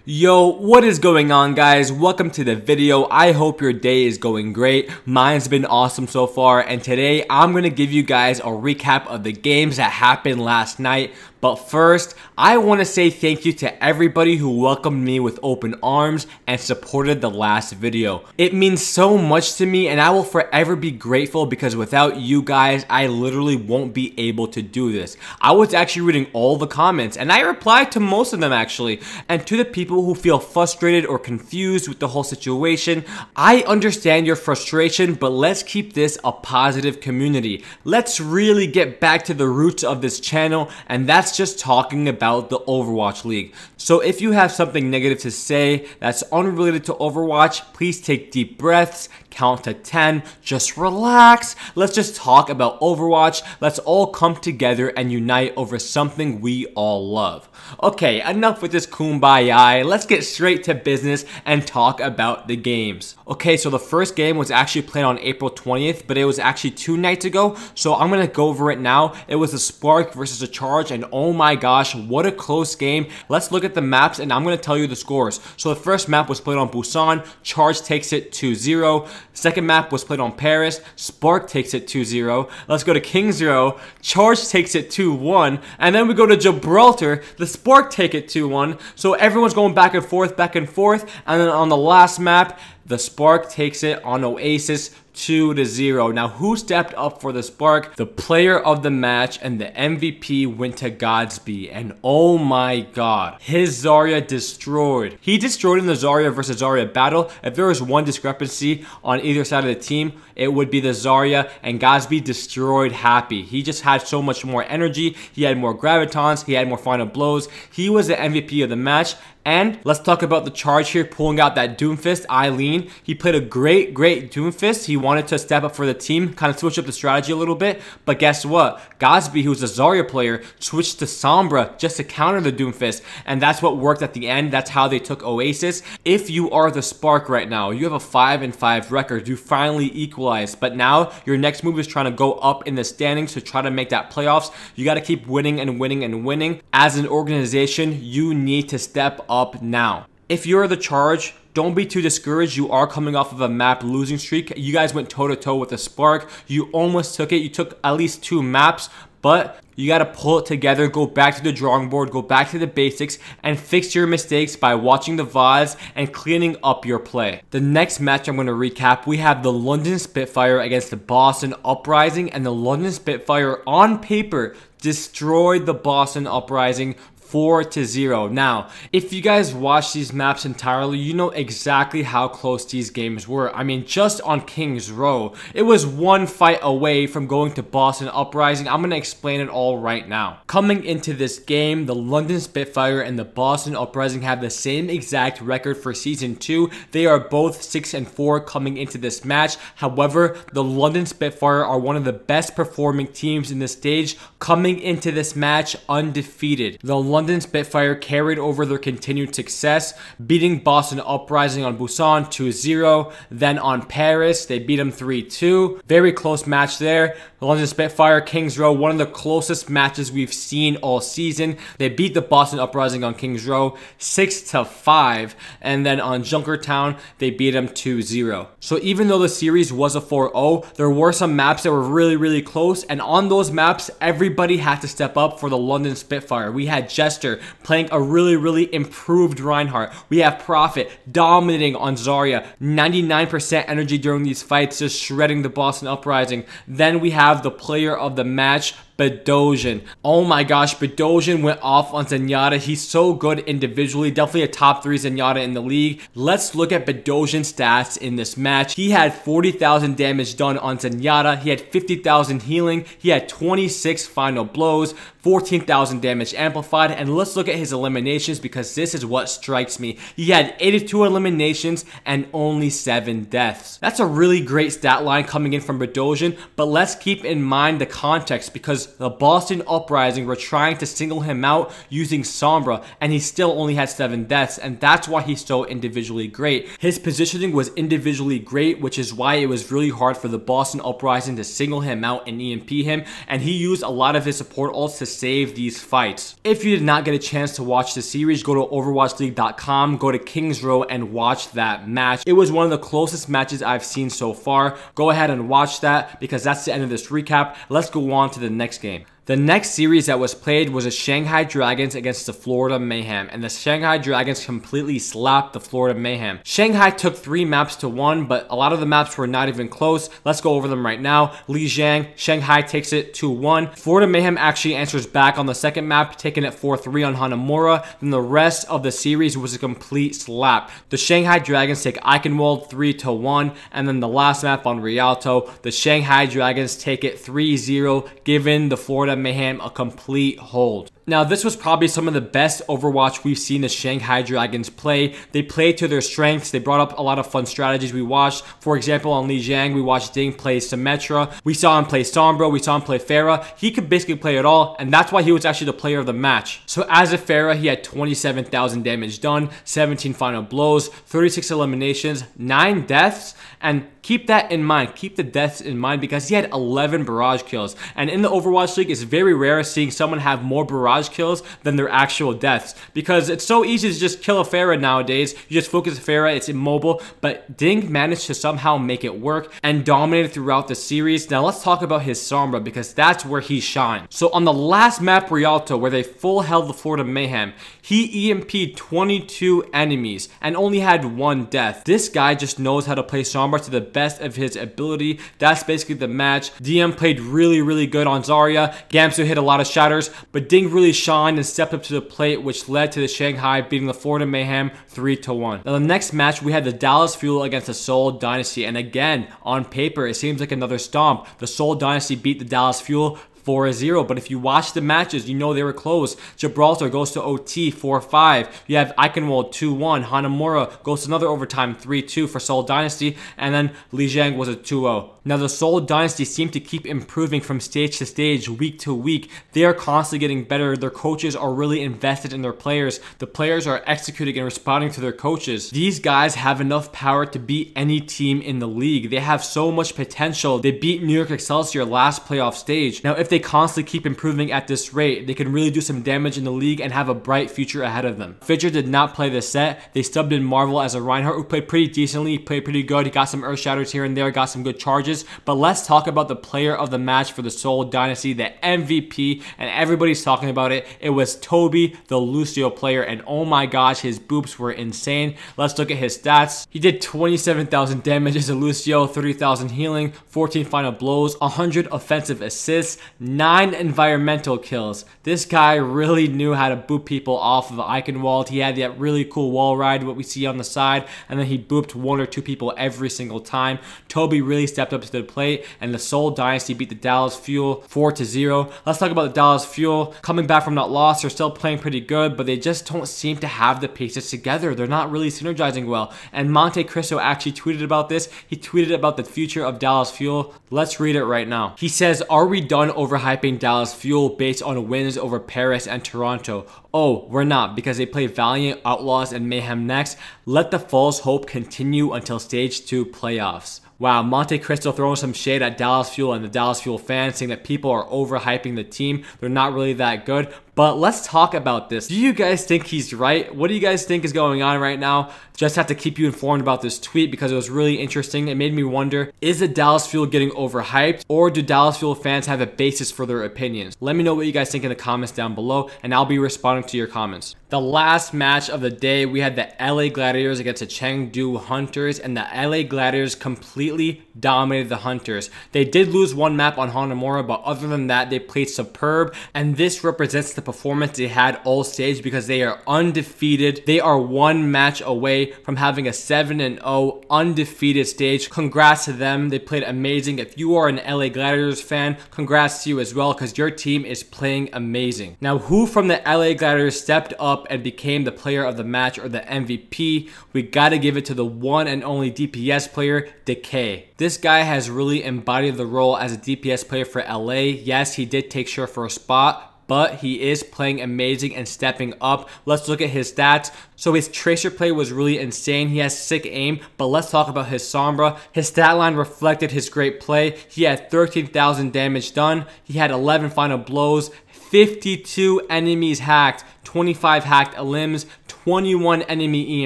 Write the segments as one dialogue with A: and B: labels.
A: Yo, what is going on, guys? Welcome to the video. I hope your day is going great. Mine's been awesome so far, and today I'm going to give you guys a recap of the games that happened last night. But first, I want to say thank you to everybody who welcomed me with open arms and supported the last video. It means so much to me, and I will forever be grateful because without you guys, I literally won't be able to do this. I was actually reading all the comments, and I replied to most of them actually. And to the people who feel frustrated or confused with the whole situation, I understand your frustration, but let's keep this a positive community. Let's really get back to the roots of this channel, and that's just talking about the Overwatch League. So if you have something negative to say that's unrelated to Overwatch, please take deep breaths, count to 10, just relax. Let's just talk about Overwatch. Let's all come together and unite over something we all love. Okay, enough with this kumbaya. Let's get straight to business and talk about the games. Okay, so the first game was actually played on April 20th, but it was actually 2 nights ago, so I'm gonna go over it now. It was a Spark versus a Charge, and oh my gosh, what a close game. Let's look at the maps, and I'm gonna tell you the scores. So the first map was played on Busan, Charge takes it 2-0. Second map was played on Paris, Spark takes it 2-0. Let's go to KINGmykL, Charge takes it 2-1, and then we go to Gibraltar, the Spark take it 2-1. So everyone's going back and forth, and then on the last map, the Spark takes it on Oasis 2-0. Now, who stepped up for the Spark? The player of the match and the MVP went to Godsby, and oh my god, his Zarya destroyed. He destroyed in the Zarya versus Zarya battle. If there was one discrepancy on either side of the team, it would be the Zarya, and Godsby destroyed Happy. He just had so much more energy, he had more gravitons, he had more final blows. He was the MVP of the match. And let's talk about the Charge here, pulling out that Doomfist, Eileen. He played a great Doomfist. He wanted to step up for the team, kind of switch up the strategy a little bit. But guess what? Godsby, who's a Zarya player, switched to Sombra just to counter the Doomfist. And that's what worked at the end. That's how they took Oasis. If you are the Spark right now, you have a 5-5 record. You finally equalized. But now your next move is trying to go up in the standings to try to make that playoffs. You got to keep winning and winning and winning. As an organization, you need to step up now. If you're the Charge, don't be too discouraged. You are coming off of a map losing streak. You guys went toe-to-toe with the Spark. You almost took it. You took at least 2 maps, but you got to pull it together, go back to the drawing board, go back to the basics, and fix your mistakes by watching the VODs and cleaning up your play. The next match I'm going to recap, we have the London Spitfire against the Boston Uprising, and the London Spitfire on paper destroyed the Boston Uprising 4-0. Now, if you guys watch these maps entirely, you know exactly how close these games were. I mean, just on King's Row, it was 1 fight away from going to Boston Uprising. I'm going to explain it all right now. Coming into this game, the London Spitfire and the Boston Uprising have the same exact record for Season 2. They are both 6-4 coming into this match. However, the London Spitfire are one of the best performing teams in the stage, coming into this match undefeated. The London Spitfire carried over their continued success, beating Boston Uprising on Busan 2-0. Then on Paris, they beat them 3-2. Very close match there. The London Spitfire, King's Row, one of the closest matches we've seen all season. They beat the Boston Uprising on King's Row 6-5. And then on Junkertown, they beat them 2-0. So even though the series was a 4-0, there were some maps that were really close. And on those maps, everybody had to step up for the London Spitfire. We had Jester playing a really improved Reinhardt. We have Prophet dominating on Zarya, 99% energy during these fights, just shredding the Boston Uprising. Then we have the player of the match, Bedosian. Oh my gosh, Bedosian went off on Zenyatta. He's so good individually, definitely a top 3 Zenyatta in the league. Let's look at Bedosian's stats in this match. He had 40,000 damage done on Zenyatta. He had 50,000 healing. He had 26 final blows, 14,000 damage amplified. And let's look at his eliminations, because this is what strikes me. He had 82 eliminations and only 7 deaths. That's a really great stat line coming in from Bedosian, but let's keep in mind the context, because because the Boston Uprising were trying to single him out using Sombra, and he still only had 7 deaths, and that's why he's so individually great. His positioning was individually great, which is why it was really hard for the Boston Uprising to single him out and EMP him, and he used a lot of his support ults to save these fights. If you did not get a chance to watch the series, go to overwatchleague.com, go to Kings Row, and watch that match. It was one of the closest matches I've seen so far. Go ahead and watch that, because that's the end of this recap. Let's go on to the next game. The next series that was played was the Shanghai Dragons against the Florida Mayhem, and the Shanghai Dragons completely slapped the Florida Mayhem. Shanghai took 3 maps to 1, but a lot of the maps were not even close. Let's go over them right now. Lijiang, Shanghai takes it 2-1. Florida Mayhem actually answers back on the second map, taking it 4-3 on Hanamura. Then the rest of the series was a complete slap. The Shanghai Dragons take Eichenwald 3-1, and then the last map on Rialto, the Shanghai Dragons take it 3-0, giving the Florida Mayhem a complete hold. Now, this was probably some of the best Overwatch we've seen the Shanghai Dragons play. They played to their strengths. They brought up a lot of fun strategies we watched. For example, on Lijiang, we watched Ding play Symmetra. We saw him play Sombra. We saw him play Pharah. He could basically play it all, and that's why he was actually the player of the match. So as a Pharah, he had 27,000 damage done, 17 final blows, 36 eliminations, 9 deaths, and keep that in mind. Keep the deaths in mind, because he had 11 barrage kills. And in the Overwatch League, it's very rare seeing someone have more barrage kills than their actual deaths, because it's so easy to just kill a Pharah nowadays. You just focus a Pharah, it's immobile, but Ding managed to somehow make it work and dominated throughout the series. Now let's talk about his Sombra, because that's where he shined. So on the last map, Rialto, where they full held the Florida Mayhem, he EMP'd 22 enemies and only had 1 death. This guy just knows how to play Sombra to the best of his ability. That's basically the match. DM played really good on Zarya. Gamsu hit a lot of shatters, but Ding really shined and stepped up to the plate, which led to the Shanghai beating the Florida Mayhem 3-1. Now the next match, we had the Dallas Fuel against the Seoul Dynasty, and again, on paper, it seems like another stomp. The Seoul Dynasty beat the Dallas Fuel 4-0, but if you watch the matches, you know they were close. Gibraltar goes to OT 4-5. You have Eichenwald 2-1. Hanamura goes to another overtime 3-2 for Seoul Dynasty, and then Lijiang was a 2-0. Now the Seoul Dynasty seem to keep improving from stage to stage, week to week. They are constantly getting better. Their coaches are really invested in their players. The players are executing and responding to their coaches. These guys have enough power to beat any team in the league. They have so much potential. They beat New York Excelsior last playoff stage. Now if they constantly keep improving at this rate, they can really do some damage in the league and have a bright future ahead of them. Fidger did not play this set. They subbed in Marvel as a Reinhardt, who played pretty decently. He played pretty good. He got some earth shatters here and there, got some good charges. But let's talk about the player of the match for the Seoul Dynasty, the MVP, and everybody's talking about it. It was Toby, the Lucio player, and oh my gosh, his boops were insane. Let's look at his stats. He did 27,000 damage as a Lucio, 30,000 healing, 14 final blows, 100 offensive assists, 9 environmental kills. This guy really knew how to boop people off of the Eichenwald. He had that really cool wall ride, what we see on the side, and then he booped 1 or 2 people every single time. Toby really stepped up to the plate, and the Seoul Dynasty beat the Dallas Fuel 4-0. Let's talk about the Dallas Fuel. Coming back from that loss, they're still playing pretty good, but they just don't seem to have the pieces together. They're not really synergizing well. And Montecristo actually tweeted about this. He tweeted about the future of Dallas Fuel. Let's read it right now. He says, "Are we done overhyping Dallas Fuel based on wins over Paris and Toronto? Oh, we're not, because they play Valiant, Outlaws, and Mayhem next. Let the false hope continue until Stage 2 playoffs." Wow, Montecristo throwing some shade at Dallas Fuel and the Dallas Fuel fans, saying that people are overhyping the team. They're not really that good. But let's talk about this. Do you guys think he's right? What do you guys think is going on right now? Just have to keep you informed about this tweet because it was really interesting. It made me wonder, is the Dallas Fuel getting overhyped, or do Dallas Fuel fans have a basis for their opinions? Let me know what you guys think in the comments down below, and I'll be responding to your comments. The last match of the day, we had the LA Gladiators against the Chengdu Hunters, and the LA Gladiators completely dominated the Hunters. They did lose one map on Hanamura, but other than that, they played superb, and this represents the the performance they had all stage because they are undefeated. They are one match away from having a 7-0 undefeated stage. Congrats to them. They played amazing. If you are an LA Gladiators fan, congrats to you as well because your team is playing amazing. Now, who from the LA Gladiators stepped up and became the player of the match or the MVP? We gotta give it to the one and only DPS player, Decay. This guy has really embodied the role as a DPS player for LA. Yes, he did take short for a spot, but he is playing amazing and stepping up. Let's look at his stats. So his Tracer play was really insane. He has sick aim, but let's talk about his Sombra. His stat line reflected his great play. He had 13,000 damage done. He had 11 final blows, 52 enemies hacked, 25 hacked elims, 21 enemy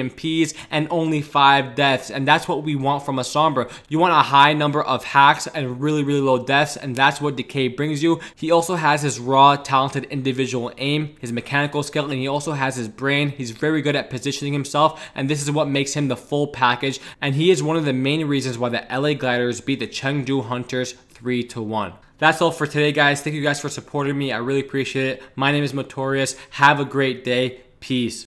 A: EMPs, and only 5 deaths. And that's what we want from a Sombra. You want a high number of hacks and really low deaths, and that's what Decay brings you. He also has his raw, talented individual aim, his mechanical skill, and he also has his brain. He's very good at positioning himself, and this is what makes him the full package. And he is one of the main reasons why the LA Gladiators beat the Chengdu Hunters 3-1. That's all for today, guys. Thank you guys for supporting me. I really appreciate it. My name is Moetorious. Have a great day. Peace.